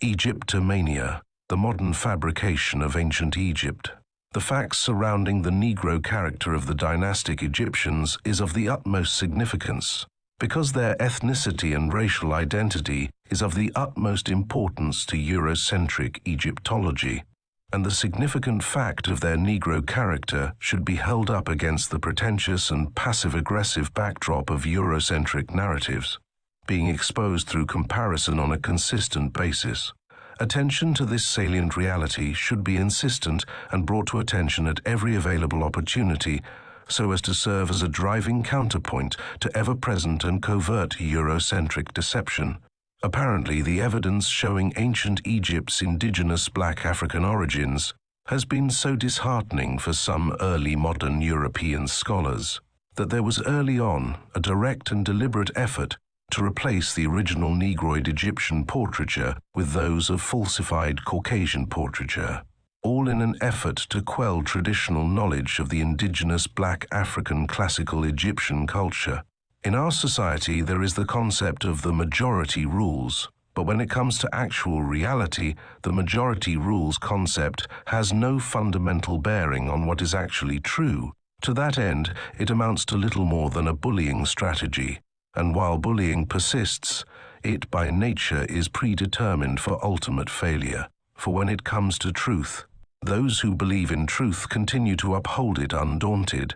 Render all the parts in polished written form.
Egyptomania, the modern fabrication of ancient Egypt. The facts surrounding the Negro character of the dynastic Egyptians is of the utmost significance, because their ethnicity and racial identity is of the utmost importance to Eurocentric Egyptology, and the significant fact of their Negro character should be held up against the pretentious and passive-aggressive backdrop of Eurocentric narratives, being exposed through comparison on a consistent basis. Attention to this salient reality should be insistent and brought to attention at every available opportunity so as to serve as a driving counterpoint to ever-present and covert Eurocentric deception. Apparently, the evidence showing ancient Egypt's indigenous black African origins has been so disheartening for some early modern European scholars that there was early on a direct and deliberate effort to replace the original Negroid Egyptian portraiture with those of falsified Caucasian portraiture, all in an effort to quell traditional knowledge of the indigenous black African classical Egyptian culture. In our society, there is the concept of the majority rules, but when it comes to actual reality, the majority rules concept has no fundamental bearing on what is actually true. To that end, it amounts to little more than a bullying strategy, and while bullying persists, it by nature is predetermined for ultimate failure. For when it comes to truth, those who believe in truth continue to uphold it undaunted.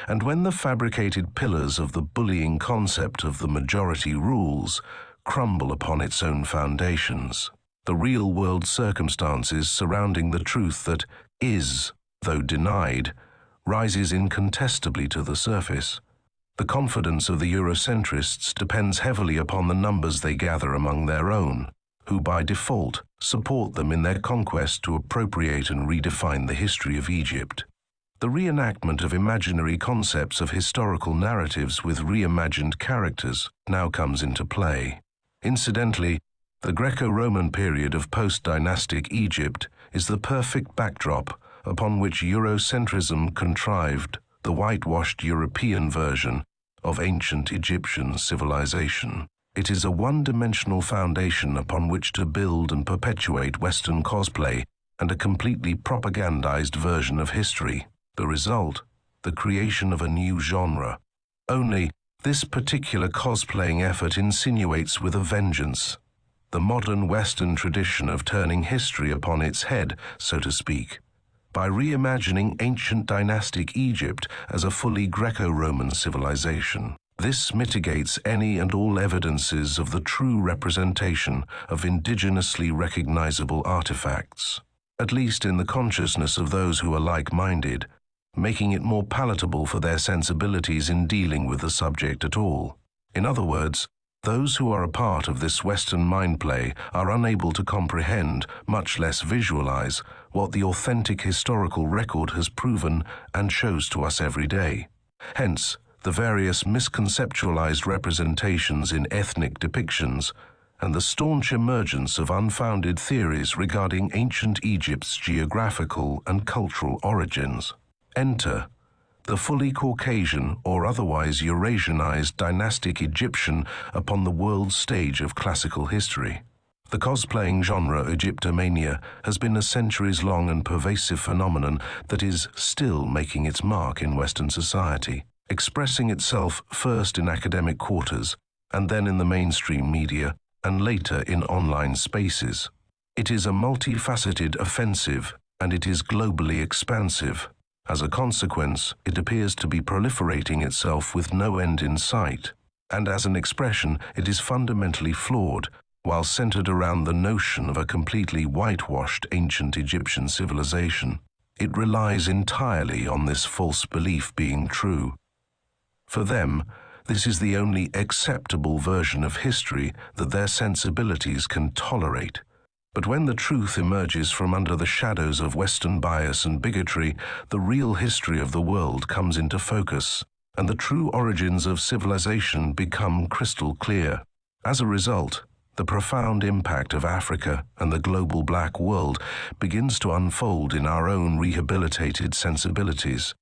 And when the fabricated pillars of the bullying concept of the majority rules crumble upon its own foundations, the real-world circumstances surrounding the truth that is, though denied, rises incontestably to the surface. The confidence of the Eurocentrists depends heavily upon the numbers they gather among their own, who by default support them in their conquest to appropriate and redefine the history of Egypt. The reenactment of imaginary concepts of historical narratives with reimagined characters now comes into play. Incidentally, the Greco-Roman period of post-dynastic Egypt is the perfect backdrop upon which Eurocentrism contrived the whitewashed European version of ancient Egyptian civilization. It is a one-dimensional foundation upon which to build and perpetuate Western cosplay and a completely propagandized version of history. The result, the creation of a new genre. Only, this particular cosplaying effort insinuates with a vengeance the modern Western tradition of turning history upon its head, so to speak, by reimagining ancient dynastic Egypt as a fully Greco-Roman civilization. This mitigates any and all evidences of the true representation of indigenously recognizable artifacts, at least in the consciousness of those who are like-minded, making it more palatable for their sensibilities in dealing with the subject at all. In other words, those who are a part of this Western mindplay are unable to comprehend, much less visualize, what the authentic historical record has proven and shows to us every day. Hence, the various misconceptualized representations in ethnic depictions and the staunch emergence of unfounded theories regarding ancient Egypt's geographical and cultural origins. Enter the fully Caucasian or otherwise Eurasianized dynastic Egyptian upon the world stage of classical history. The cosplaying genre Egyptomania has been a centuries-long and pervasive phenomenon that is still making its mark in Western society, expressing itself first in academic quarters and then in the mainstream media and later in online spaces. It is a multifaceted offensive and it is globally expansive. As a consequence, it appears to be proliferating itself with no end in sight, and as an expression, it is fundamentally flawed, while centered around the notion of a completely whitewashed ancient Egyptian civilization. It relies entirely on this false belief being true. For them, this is the only acceptable version of history that their sensibilities can tolerate. But when the truth emerges from under the shadows of Western bias and bigotry, the real history of the world comes into focus, and the true origins of civilization become crystal clear. As a result, the profound impact of Africa and the global black world begins to unfold in our own rehabilitated sensibilities.